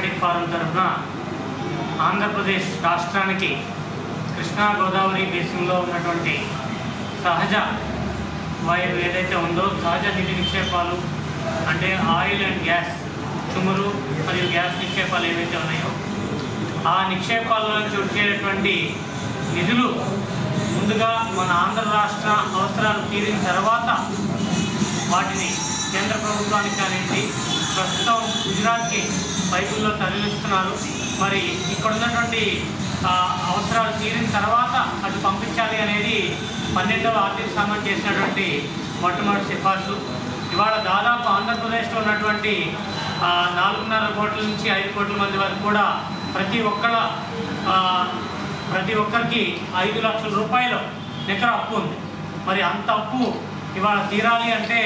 Democratic forum తరఫున ఆంధ్రప్రదేశ్ రాష్ట్రానికి కృష్ణా గోదావరి బేసిన్లో ఉన్నటువంటి సహజ వాయువు ఏదైతే ఉందో, సహజ నిధి నిక్షేపాలు అంటే ఆయిల్ అండ్ గ్యాస్, చుమురు మరియు గ్యాస్ నిక్షేపాలు ఏవైతే ఉన్నాయో ఆ నిక్షేపాల నుంచి వచ్చేటటువంటి నిధులు ముందుగా మన ఆంధ్ర రాష్ట్ర అవసరాలు తీరిన తర్వాత వాటిని కేంద్ర ప్రభుత్వానికి అనేది ప్రస్తుతం గుజరాత్కి పైపుల్లో తరలిస్తున్నారు. మరి ఇక్కడ ఉన్నటువంటి అవసరాలు తీరిన తర్వాత అటు పంపించాలి అనేది 12వ ఆర్థిక సంఘం చేసినటువంటి మొట్టమొదటి సిఫార్సు. ఇవాళ దాదాపు ఆంధ్రప్రదేశ్లో ఉన్నటువంటి 4.5 కోట్ల నుంచి 5 కోట్ల మంది వరకు కూడా ప్రతి ఒక్కరికి 5 లక్షల రూపాయలు నికర అప్పు ఉంది. మరి అంత అప్పు ఇవాళ తీరాలి అంటే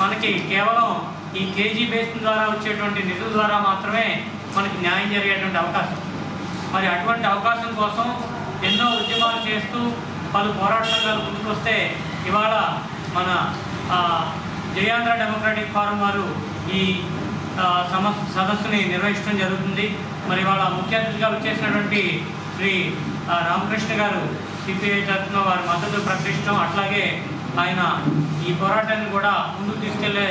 మనకి కేవలం ఈ కేజీ బేసిన్ ద్వారా వచ్చేటువంటి నిధుల ద్వారా మాత్రమే మనకి న్యాయం జరిగేటువంటి అవకాశం. మరి అటువంటి అవకాశం కోసం ఎన్నో ఉద్యమాలు చేస్తూ పలు పోరాట సంఘాలు ముందుకు వస్తే ఇవాళ మన జయాంధ్ర డెమోక్రటిక్ ఫోరం వారు ఈ సదస్సుని నిర్వహించడం జరుగుతుంది. మరి ఇవాళ ముఖ్య అతిథిగా వచ్చేసినటువంటి శ్రీ రామకృష్ణ గారు సిపిఐ తరఫున వారి మద్దతు ప్రకటించడం, అట్లాగే ఆయన ఈ పోరాటాన్ని కూడా ముందుకు తీసుకెళ్లే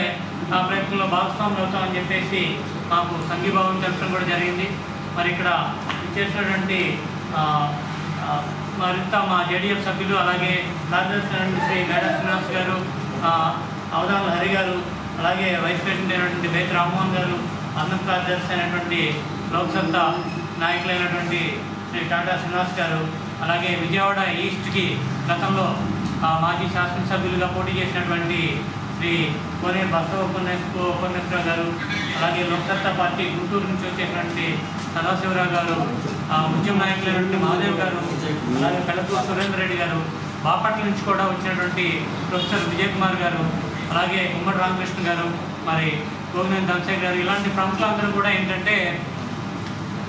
ప్రయత్నంలో భాగస్వాములు అవుతామని చెప్పేసి మాకు సంఘీభావం తెలపడం కూడా జరిగింది. మరి ఇక్కడ చేసినటువంటి మరింత మా జేడీఎఫ్ సభ్యులు, అలాగే కార్యదర్శి శ్రీ మేడా శ్రీనివాస్ గారు, అవధానుల హరి గారు, అలాగే వైస్ ప్రెసిడెంట్ అయినటువంటి బేతి రామ్మోహన్ గారు, అన్నం కార్యదర్శి అయినటువంటి లోక్సత్తా నాయకులైనటువంటి శ్రీ టాటా శ్రీనివాస్ గారు, అలాగే విజయవాడ ఈస్ట్కి గతంలో మాజీ శాసనసభ్యులుగా పోటీ చేసినటువంటి శ్రీ కోనేరు బసవ ఉపన్నేశ్వరరావు గారు, అలాగే లోక్సత్తా పార్టీ గుంటూరు నుంచి వచ్చేసినటువంటి సదాశివరావు గారు, ఉద్యమ నాయకులైనటువంటి మహాదేవ్ గారు, అలాగే కలపూరు సురేందర్ రెడ్డి గారు, బాపట్ల నుంచి కూడా వచ్చినటువంటి ప్రొఫెసర్ విజయ్ కుమార్ గారు, అలాగే ఉమ్మడి రామకృష్ణ గారు, మరి గోవింద్ ధన్సేకర్ గారు, ఇలాంటి ప్రముఖులందరూ కూడా ఏంటంటే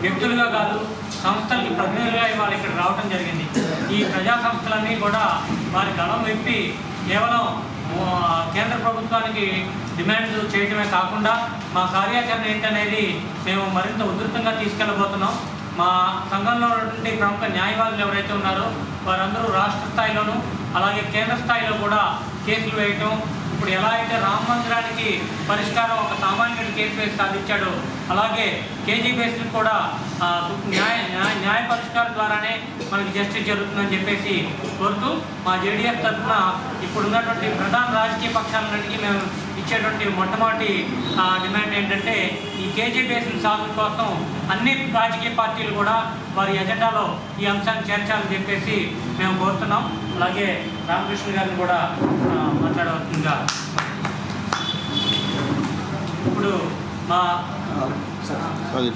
వ్యక్తులుగా కాదు సంస్థలకి ప్రతినిధులుగా ఇవాళ ఇక్కడ రావడం జరిగింది. ఈ ప్రజా సంస్థలన్నీ కూడా వారి గళం విప్పి కేవలం కేంద్ర ప్రభుత్వానికి డిమాండ్ చేయడమే కాకుండా మా కార్యాచరణ ఏంటనేది మేము మరింత ఉధృతంగా తీసుకెళ్ళబోతున్నాం. మా సంఘంలో ఉన్నటువంటి ప్రముఖ న్యాయవాదులు ఎవరైతే ఉన్నారో వారందరూ రాష్ట్ర స్థాయిలోనూ అలాగే కేంద్ర స్థాయిలో కూడా కేసులు వేయటం, ఇప్పుడు ఎలా అయితే రామ మందిరానికి పరిష్కారం ఒక సామాన్యుడి కేసు వేసి సాధించాడో అలాగే కేజీ బేస్ని కూడా న్యాయ పరిష్కారం ద్వారానే మనకి జస్టిస్ జరుగుతుందని చెప్పేసి కోరుతూ మా జేడీఎఫ్ తరఫున ఇప్పుడు ఉన్నటువంటి ప్రధాన రాజకీయ పక్షాలన్నింటికీ మేము ఇచ్చేటువంటి మొట్టమొదటి డిమాండ్ ఏంటంటే ఈ కేజీ బేస్ని సాధన కోసం అన్ని రాజకీయ పార్టీలు కూడా వారి ఎజెండాలో ఈ అంశాన్ని చేర్చాలని చెప్పేసి మేము కోరుతున్నాం. అలాగే రామకృష్ణ గారిని కూడా మాట్లాడవలసిందిగా ఇప్పుడు మా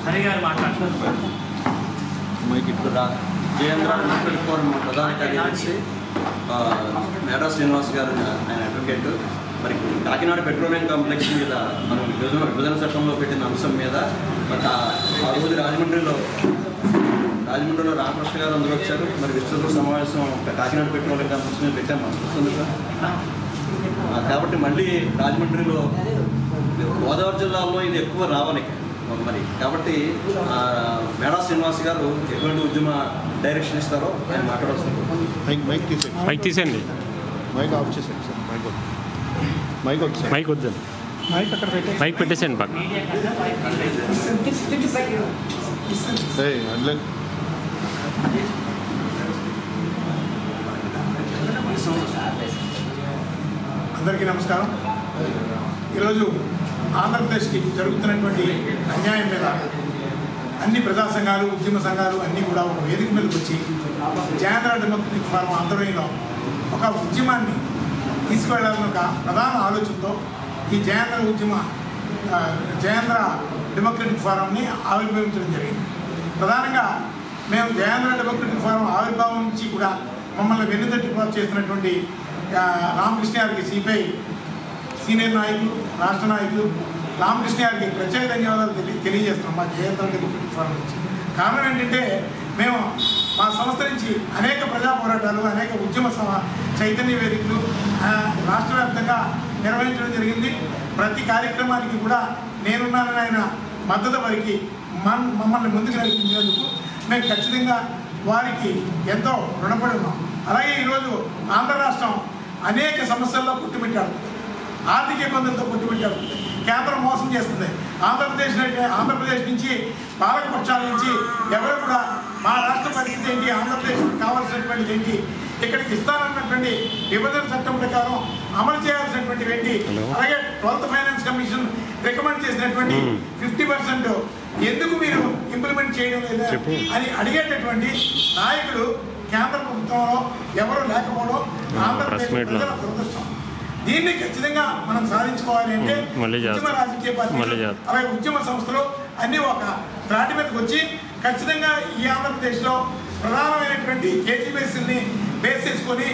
హరి గారు మాట్లాడుతున్నారు. జయాంధ్ర డెమోక్రటిక్ ఫోరం ప్రధాన కార్యదర్శి మేడా శ్రీనివాస్ గారు, ఆయన అడ్వకేట్. మరి కాకినాడ పెట్రోలియం కాంప్లెక్స్ మీద మనం విభజన చట్టంలో పెట్టిన అంశం మీద మరి ఆ రోజు రాజమండ్రిలో రామకృష్ణ గారు అందరూ వచ్చారు. మరి విస్తృత సమావేశం కాకినాడ పెట్రోలియం కాంప్లెక్స్ మీద పెట్టాము వస్తుంది సార్. కాబట్టి మళ్ళీ రాజమండ్రిలో గోదావరి జిల్లాలో ఇది ఎక్కువ రావాలి మరి. కాబట్టి మేడా శ్రీనివాస్ గారు ఎటువంటి ఉద్యమ డైరెక్షన్ ఇస్తారో ఆయన మాట్లాడవలసింది. మైక్ తీసేయండి. మైక్ ఆఫ్ చేసేయండి సార్. మైక్ వద్దండి. మైక్ పెట్టేసేయండి పక్కన. అందరికీ నమస్కారం. ఈరోజు ఆంధ్రప్రదేశ్కి జరుగుతున్నటువంటి అన్యాయం మీద అన్ని ప్రజా సంఘాలు, ఉద్యమ సంఘాలు అన్నీ కూడా ఒక వేదిక మీదకి వచ్చి జయాంధ్ర డెమోక్రటిక్ ఫోరం ఆధ్వర్యంలో ఒక ఉద్యమాన్ని తీసుకువెళ్లాలని ఒక ప్రధాన ఆలోచనతో ఈ జయాంధ్ర డెమోక్రటిక్ ఫోరంని ఆవిర్భవించడం జరిగింది. ప్రధానంగా మేము జయాంధ్ర డెమోక్రటిక్ ఫోరం ఆవిర్భావం నుంచి కూడా మమ్మల్ని వెన్నుతట్టి చేస్తున్నటువంటి రామకృష్ణ గారికి, సిపిఐ సీనియర్ నాయకులు, రాష్ట్ర నాయకులు రామకృష్ణ గారికి ప్రత్యేక ధన్యవాదాలు తెలియజేస్తున్నాం మా జయాంధ్ర డెమోక్రటిక్ ఫోరం నుంచి. కారణం ఏంటంటే మేము మా సంస్థ నుంచి అనేక ప్రజా పోరాటాలు, అనేక ఉద్యమ చైతన్య వేదికలు రాష్ట్ర వ్యాప్తంగా నిర్వహించడం జరిగింది. ప్రతి కార్యక్రమానికి కూడా నేనున్నానని ఆయన మద్దతు వరకు మమ్మల్ని ముందుకు నడిపించినందుకు మేము ఖచ్చితంగా వారికి ఎంతో రుణపడి ఉన్నాం. అలాగే ఈరోజు ఆంధ్ర రాష్ట్రం అనేక సమస్యల్లో కొట్టుమిట్టాడుతుంది, ఆర్థిక ఇబ్బందులతో కొట్టుమిట్టాడుతుంది, కేంద్రం మోసం చేస్తుంది. ఆంధ్రప్రదేశ్ నుంచి పాలకపక్షాల నుంచి ఎవరు కూడా మా రాష్ట్ర పరిస్థితి ఏంటి, ఆంధ్రప్రదేశ్కి కావాల్సినటువంటిది ఏంటి, ఇక్కడికి ఇస్తానన్నటువంటి విభజన చట్టం ప్రకారం అమలు చేయాల్సినటువంటివి ఏంటి, అలాగే 12th ఫైనాన్స్ కమిషన్ రికమెండ్ చేసినటువంటి 50% ఎందుకు మీరు ఇంప్లిమెంట్ చేయడం లేదా అని అడిగేటటువంటి నాయకులు కేంద్ర ప్రభుత్వంలో ఎవరు లేకపోవడం ఆంధ్రప్రదేశ్ ప్రజల దురదృష్టం. దీన్ని ఖచ్చితంగా మనం సాధించుకోవాలి అంటే ఉద్యమ రాజకీయ పార్టీలు అలాగే ఉద్యమ సంస్థలు అన్నీ ఒక త్రాటి మీదకి వచ్చి ఖచ్చితంగా ఈ ఆంధ్రప్రదేశ్లో ప్రధానమైనటువంటి కేజీ బేసిల్ని బేస్ చేసుకొని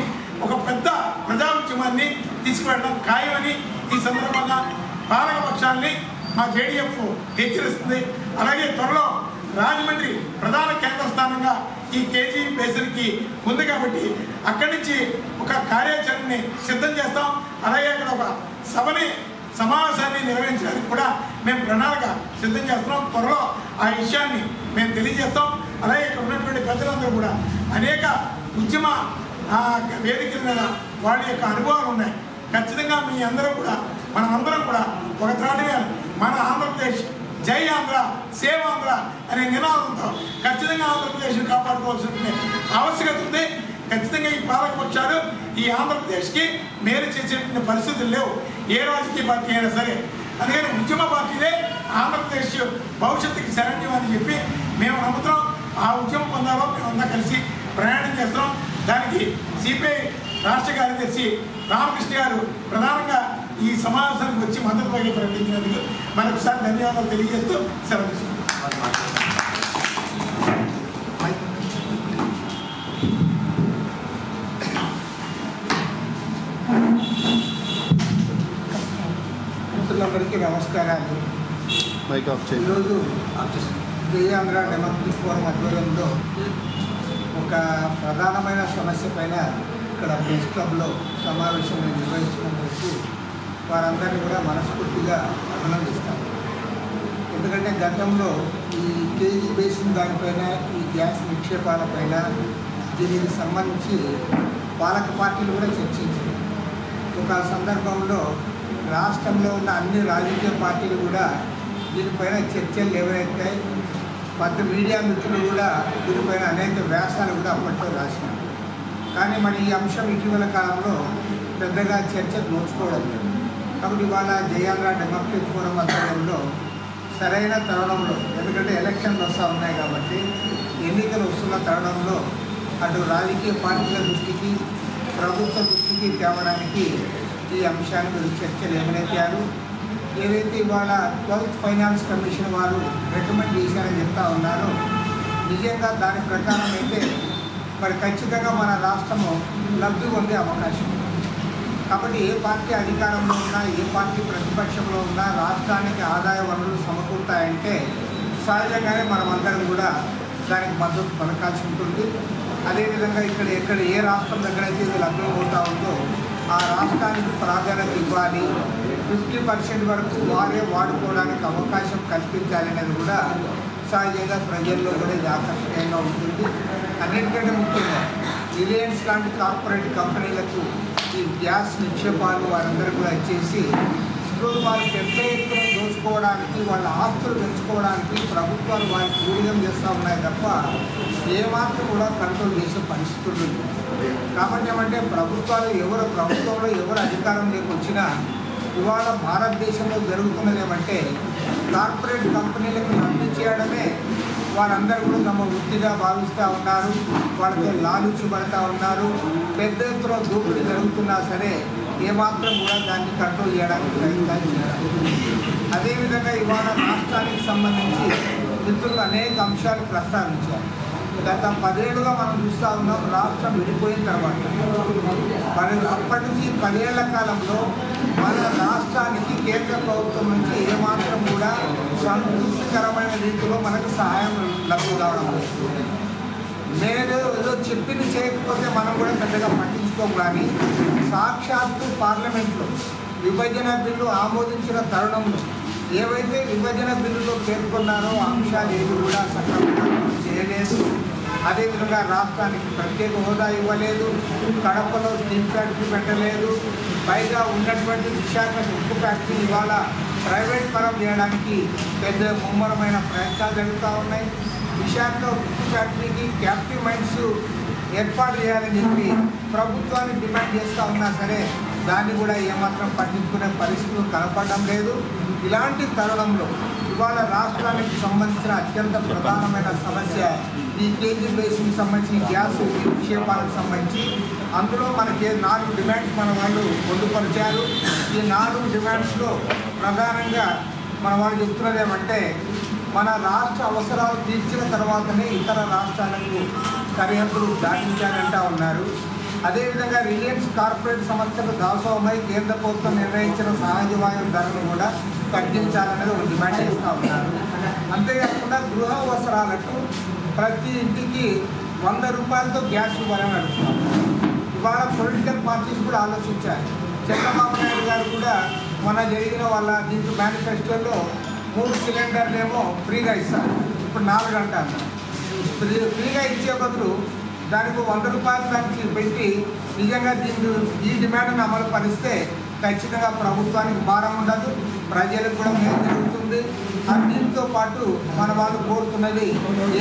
ఒక పెద్ద ప్రజా ఉద్యమాన్ని తీసుకువెళ్ళడం ఖాయమని ఈ సందర్భంగా పాలకపక్షాలని మా జేడీఎఫ్ హెచ్చరిస్తుంది. అలాగే త్వరలో రాజమండ్రి ప్రధాన కేంద్ర స్థానంగా ఈ కేజీ బేసిన్కి ఉంది కాబట్టి అక్కడి నుంచి ఒక కార్యాచరణని సిద్ధం చేస్తాం. అలాగే అక్కడ ఒక సమావేశాన్ని నిర్వహించడానికి కూడా మేము ప్రణాళిక సిద్ధం చేస్తున్నాం. త్వరలో ఆ విషయాన్ని మేము తెలియజేస్తాం. అలాగే ఇక్కడ ఉన్నటువంటి ప్రజలందరూ కూడా అనేక ఉద్యమ వేదికల మీద వాళ్ళ యొక్క అనుభవాలు ఉన్నాయి. ఖచ్చితంగా మీ అందరూ కూడా మనమందరం కూడా ఒక త్రాటిగా మన ఆంధ్రప్రదేశ్ జై ఆంధ్ర సేవ్ ఆంధ్ర అనే నినాదంతో ఖచ్చితంగా ఆంధ్రప్రదేశ్ని కాపాడుకోవాల్సిన ఆవశ్యకత ఉంది. ఖచ్చితంగా ఈ పాలకపక్షాలు ఈ ఆంధ్రప్రదేశ్కి మేలు చేసేటువంటి పరిస్థితులు లేవు, ఏ రాజకీయ పార్టీ అయినా సరే. అందుకని ఉద్యమ పార్టీలే ఆంధ్రప్రదేశ్ భవిష్యత్తుకి శరణ్యం అని చెప్పి మేము నమ్ముతున్నాం. ఆ ఉద్యమ పొందాలో మేమంతా కలిసి ప్రయాణం చేస్తున్నాం. దానికి సిపిఐ రాష్ట్ర కార్యదర్శి రామకృష్ణ గారు ప్రధానంగా ఈ సమావేశానికి వచ్చి మద్దతు ప్రకటించినందుకు మరొకసారి ధన్యవాదాలు తెలియజేస్తూ సెలవు తీసుకుంటాం. మిత్రులందరికీ నమస్కారాలు. ఈరోజు జై ఆంధ్ర డెమోక్రటిక్ ఫోరం ఆధ్వర్యంలో ఒక ప్రధానమైన సమస్య పైన ఇక్కడ ప్రెస్ క్లబ్లో సమావేశం నిర్వహించినందుకు వారందరినీ కూడా మనస్ఫూర్తిగా అభినందిస్తాను. ఎందుకంటే గతంలో ఈ కేజీ బేసిన్ దానిపైన ఈ గ్యాస్ నిక్షేపాలపైన దీనికి సంబంధించి పాలక పార్టీలు కూడా చర్చించారు. ఒక సందర్భంలో రాష్ట్రంలో ఉన్న అన్ని రాజకీయ పార్టీలు కూడా దీనిపైన చర్చలు లేవనెత్తాయి. మీడియా మిత్రులు కూడా దీనిపైన అనేక వ్యాసాలు కూడా అప్పట్లో రాసినారు. కానీ మరి ఈ అంశం ఇటీవల కాలంలో పెద్దగా చర్చకు నోచుకోవడం లేదు. కాబట్టి ఇవాళ జై ఆంధ్ర డెమోక్రటిక్ ఫోరం ఆధ్వర్యంలో సరైన తరుణంలో, ఎందుకంటే ఎలక్షన్లు వస్తూ ఉన్నాయి కాబట్టి ఎన్నికలు వస్తున్న తరుణంలో అటు రాజకీయ పార్టీల దృష్టికి ప్రభుత్వ దృష్టికి తేవడానికి ఈ అంశాన్ని మీరు చర్చలు ఏమనెత్తారు. ఏదైతే ఇవాళ 12th ఫైనాన్స్ కమిషన్ వారు రికమెండ్ చేశారని చెప్తా ఉన్నారో నిజంగా దాని ప్రకారం అయితే మరి ఖచ్చితంగా మన రాష్ట్రము లబ్ధి పొందే అవకాశం ఉంది. కాబట్టి ఏ పార్టీ అధికారంలో ఉన్నా, ఏ పార్టీ ప్రతిపక్షంలో ఉన్నా రాష్ట్రానికి ఆదాయ వనరులు సమకూరుతాయంటే సహజంగానే మనమందరం కూడా దానికి మద్దతు పలకాల్సి ఉంటుంది. అదేవిధంగా ఎక్కడ ఏ రాష్ట్రం దగ్గర అయితే ఇది లభ్యమవుతా ఉందో ఆ రాష్ట్రానికి ప్రాధాన్యత ఇవ్వాలి, 50% వరకు వారే వాడుకోవడానికి అవకాశం కల్పించాలనేది కూడా సహజంగా ప్రజల్లో కూడా ఇది ఆకర్షణీయంగా ఉంటుంది. అన్నిటికంటే ముఖ్యంగా రిలయన్స్ లాంటి కార్పొరేట్ కంపెనీలకు ఈ గ్యాస్ నిక్షేపాలు వారందరూ కూడా ఇచ్చేసి ఈరోజు వారు పెద్ద ఎత్తున దోచుకోవడానికి, వాళ్ళ ఆస్తులు పెంచుకోవడానికి ప్రభుత్వాలు వారికి ఊడిగం చేస్తూ ఉన్నాయి తప్ప ఏమాత్రం కూడా కంట్రోల్ చేసే పరిస్థితులు. కాబట్టి ఏమంటే ప్రభుత్వంలో ఎవరు అధికారంలోకి వచ్చినా ఇవాళ భారతదేశంలో జరుగుతున్నది ఏమంటే కార్పొరేట్ కంపెనీలకు లబ్ధి చేయడమే వారందరూ కూడా తమ వృత్తిగా భావిస్తూ ఉన్నారు. వాళ్ళతో లాలూచి పడుతూ ఉన్నారు. పెద్ద ఎత్తున దోపిడీ జరుగుతున్నా సరే ఏమాత్రం కూడా దాన్ని కంట్రోల్ చేయడానికి ప్రయత్నాలు చేయాలి. అదేవిధంగా ఇవాళ రాష్ట్రానికి సంబంధించి మిత్రులు అనేక అంశాలు ప్రస్తావించారు. గత 10 ఏళ్ళుగా మనం చూస్తూ ఉన్నాం. రాష్ట్రం విడిపోయిన తర్వాత అప్పటి నుంచి 10 ఏళ్ల కాలంలో మన రాష్ట్రానికి కేంద్ర ప్రభుత్వం నుంచి ఏమాత్రం కూడా సంతృప్తికరమైన రీతిలో మనకు సహాయం లభ్యం కావడం లేదు. నేను ఏదో చెప్పింది చేయకపోతే మనం కూడా పెద్దగా పట్టించుకోం. కానీ సాక్షాత్తు పార్లమెంట్లో విభజన బిల్లు ఆమోదించిన తరుణంలో ఏవైతే విభజన బిల్లులో పేర్కొన్నారో అంశాలు ఏవి కూడా సక్రమంగా చేయలేదు. అదేవిధంగా రాష్ట్రానికి ప్రత్యేక హోదా ఇవ్వలేదు, కడపలో స్టీల్ ఫ్యాక్టరీ పెట్టలేదు, పైగా ఉన్నటువంటి విశాఖ ఉక్కు ఫ్యాక్టరీ ఇవాళ ప్రైవేట్ పరం చేయడానికి పెద్ద ముమ్మరమైన ప్రయత్నాలు జరుగుతూ ఉన్నాయి. విశాఖ ఉక్కు ఫ్యాక్టరీకి క్యాప్టివ్ మైన్స్ ఏర్పాటు చేయాలని చెప్పి ప్రభుత్వాన్ని డిమాండ్ చేస్తూ ఉన్నా సరే దాన్ని కూడా ఏమాత్రం పట్టించుకునే పరిస్థితులు కనపడడం లేదు. ఇలాంటి తరుణంలో ఇవాళ రాష్ట్రానికి సంబంధించిన అత్యంత ప్రధానమైన సమస్య ఈ కేజీ బేసిన్కి సంబంధించి గ్యాస్ నిక్షేపాలకు సంబంధించి అందులో మనకి 4 డిమాండ్స్ మన వాళ్ళు పొందుపరిచారు. ఈ 4 డిమాండ్స్లో ప్రధానంగా మన వాళ్ళు చెప్తున్నది ఏమంటే మన రాష్ట్ర అవసరాలు తీర్చిన తర్వాతనే ఇతర రాష్ట్రాలకు సరిహద్దులు దాటించాలంటా ఉన్నారు. అదేవిధంగా రిలయన్స్ కార్పొరేట్ సంస్థలు దాసోహమై కేంద్ర ప్రభుత్వం నిర్ణయించిన సహజ వాయువు ధరను కూడా తగ్గించాలనేది ఒక డిమాండ్ చేస్తూ ఉన్నారు. అంతేకాకుండా గృహ అవసరాలకు ప్రతి ఇంటికి 100 రూపాయలతో గ్యాస్ ఇవ్వాలని అడుగుతున్నారు. ఇవాళ పొలిటికల్ పార్టీస్ కూడా ఆలోచించారు. చంద్రబాబు నాయుడు గారు కూడా మొన్న జరిగిన వాళ్ళ దీంట్లో మేనిఫెస్టోలో 3 సిలిండర్లు ఏమో ఫ్రీగా ఇస్తారు, ఇప్పుడు 4 అంటారు. ఫ్రీగా ఇచ్చే బదులు దానికి 100 రూపాయలు దానికి పెట్టి నిజంగా ఈ డిమాండ్ను అమలు పరిస్తే ఖచ్చితంగా ప్రభుత్వానికి భారం ఉండదు, ప్రజలకు కూడా మేలు జరుగుతుంది. దీంతో పాటు మన వాళ్ళు కోరుతున్నది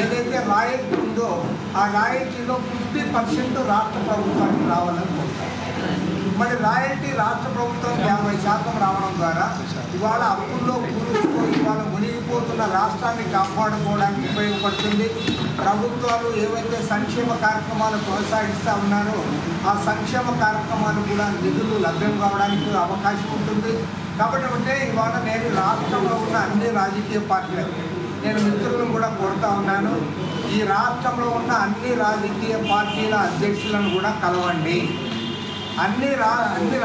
ఏదైతే రాయల్టీ ఉందో ఆ రాయల్టీలో 50% రాష్ట్ర ప్రభుత్వానికి రావాలని కోరుతారు. మరి రాయల్టీ రాష్ట్ర ప్రభుత్వం 50% రావడం ద్వారా ఇవాళ అప్పుల్లో కూరుకుపోయి ఇవాళ మునిగిపోతున్న రాష్ట్రాన్ని కాపాడుకోవడానికి ఉపయోగపడుతుంది. ప్రభుత్వాలు ఏవైతే సంక్షేమ కార్యక్రమాలు కొనసాగిస్తూ ఉన్నారో ఆ సంక్షేమ కార్యక్రమాలు కూడా నిధులు లభ్యం కావడానికి అవకాశం ఉంటుంది. కాబట్టి ఇవాళ నేను రాష్ట్రంలో ఉన్న అన్ని రాజకీయ పార్టీలకు నేను మిత్రులను కూడా కోరుతా ఉన్నాను, ఈ రాష్ట్రంలో ఉన్న అన్ని రాజకీయ పార్టీల అధ్యక్షులను కూడా కలవండి. అన్ని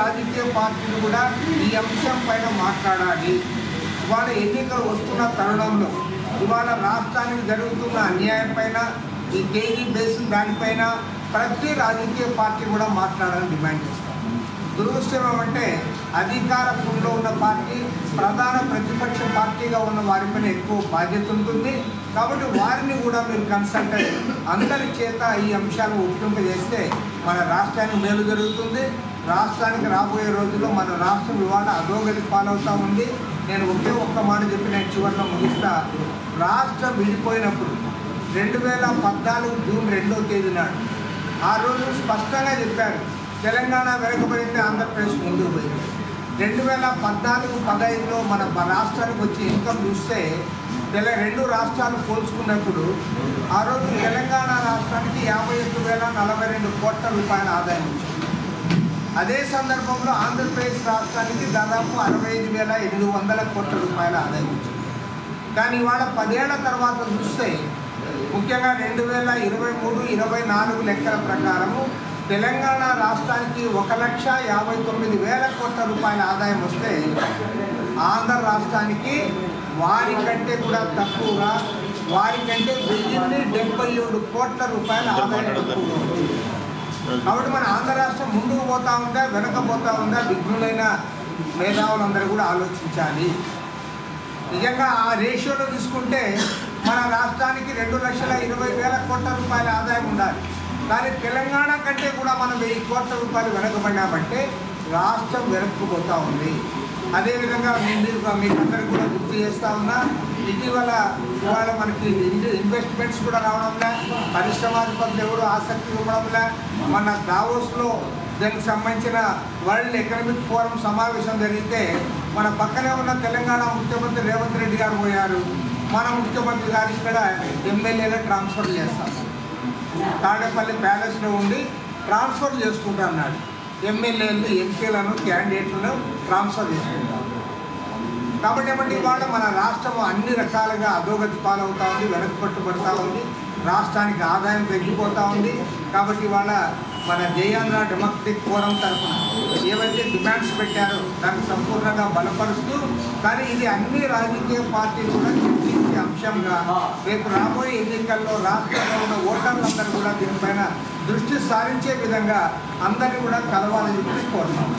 రాజకీయ పార్టీలు కూడా ఈ అంశం పైన మాట్లాడాలి. ఇవాళ ఎన్నికలు వస్తున్న తరుణంలో ఇవాళ రాష్ట్రానికి జరుగుతున్న అన్యాయం పైన ఈ కేజీ బేసిన్ దానిపైన ప్రతి రాజకీయ పార్టీ కూడా మాట్లాడాలని డిమాండ్ చేస్తాం. దురదృష్టం ఏమంటే అధికారంలో ఉన్న పార్టీ ప్రధాన ప్రతిపక్ష పార్టీగా ఉన్న వారిపైన ఎక్కువ బాధ్యత ఉంటుంది. కాబట్టి వారిని కూడా మీరు కన్సల్ట్ అయ్యి అందరి చేత ఈ అంశాలను ఒప్పింపజేస్తే మన రాష్ట్రానికి మేలు జరుగుతుంది. రాష్ట్రానికి రాబోయే రోజుల్లో మన రాష్ట్రం ఇవాళ అధోగతి పాలవుతూ ఉంది. నేను ఒక్క మాట చెప్పి నేను చివరిలో ముగిస్తా. రాష్ట్రం విడిపోయినప్పుడు 2014 జూన్ 2వ తేదీ నాడు ఆ రోజు స్పష్టంగా చెప్పారు, తెలంగాణ వెనకబడింది, ఆంధ్రప్రదేశ్ ముందుకు పోయింది. 2014-15లో మన రాష్ట్రానికి వచ్చి ఇన్కమ్ చూస్తే 2 రాష్ట్రాలు పోల్చుకున్నప్పుడు ఆ రోజు తెలంగాణ రాష్ట్రానికి 51,042 కోట్ల రూపాయల ఆదాయం వచ్చింది. అదే సందర్భంలో ఆంధ్రప్రదేశ్ రాష్ట్రానికి దాదాపు 65,800 కోట్ల రూపాయల ఆదాయం వచ్చింది. కానీ ఇవాళ 10 ఏళ్ల తర్వాత చూస్తే ముఖ్యంగా 2023-24 లెక్కల ప్రకారము తెలంగాణ రాష్ట్రానికి 1,59,000 కోట్ల రూపాయల ఆదాయం వస్తే ఆంధ్ర రాష్ట్రానికి వారికంటే కూడా తక్కువగా వారికంటే 1,077 కోట్ల రూపాయల ఆదాయం తక్కువగా ఉంది. కాబట్టి మన ఆంధ్ర రాష్ట్రం ముందుకు పోతా ఉందా వెనకపోతా ఉందా విఘ్నులైన మేధావులందరూ కూడా ఆలోచించాలి. నిజంగా ఆ రేషియోలో తీసుకుంటే మన రాష్ట్రానికి 2,20,000 కోట్ల రూపాయల ఆదాయం ఉండాలి. కానీ తెలంగాణ కంటే కూడా మనం 1,000 కోట్ల రూపాయలు వెనకబడినామంటే రాష్ట్రం వెనక్కుపోతూ ఉంది. అదేవిధంగా మీకందరికీ కూడా గుర్తు చేస్తూ ఉన్నా, ఇటీవల ఇవాళ మనకి ఇన్వెస్ట్మెంట్స్ కూడా రావడంలే, పరిశ్రమాధిపతులు ఎవరు ఆసక్తి ఇవ్వడంలే. మన దావోస్లో దానికి సంబంధించిన వరల్డ్ ఎకనామిక్ ఫోరం సమావేశం జరిగితే మన పక్కనే ఉన్న తెలంగాణ ముఖ్యమంత్రి రేవంత్ రెడ్డి గారు పోయారు. మన ముఖ్యమంత్రి గారు ఇక్కడ ఎమ్మెల్యేలు ట్రాన్స్ఫర్ చేస్తారు, తాడేపల్లి ప్యాలెస్లో ఉండి ట్రాన్స్ఫర్ చేసుకుంటా అన్నాడు. ఎమ్మెల్యేలు ఎంపీలను క్యాండిడేట్లను ట్రాన్స్ఫర్ చేసుకుంటారు. కాబట్టి ఇవాళ మన రాష్ట్రం అన్ని రకాలుగా అధోగతి పాలవుతూ ఉంది, వెనక్కి పట్టుబడుతూ ఉంది, రాష్ట్రానికి ఆదాయం తగ్గిపోతూ ఉంది. కాబట్టి ఇవాళ మన జయాంధ్ర డెమోక్రటిక్ ఫోరం తరఫున ఏవైతే డిమాండ్స్ పెట్టారో దాన్ని సంపూర్ణంగా బలపరుస్తూ, కానీ ఇది అన్ని రాజకీయ పార్టీలు కూడా చర్చించే అంశంగా రేపు రాబోయే ఎన్నికల్లో రాష్ట్రంలో ఉన్న ఓటర్లందరూ కూడా దీనిపైన దృష్టి సారించే విధంగా అందరినీ కూడా కలవాలని చెప్పి కోరుతున్నాం.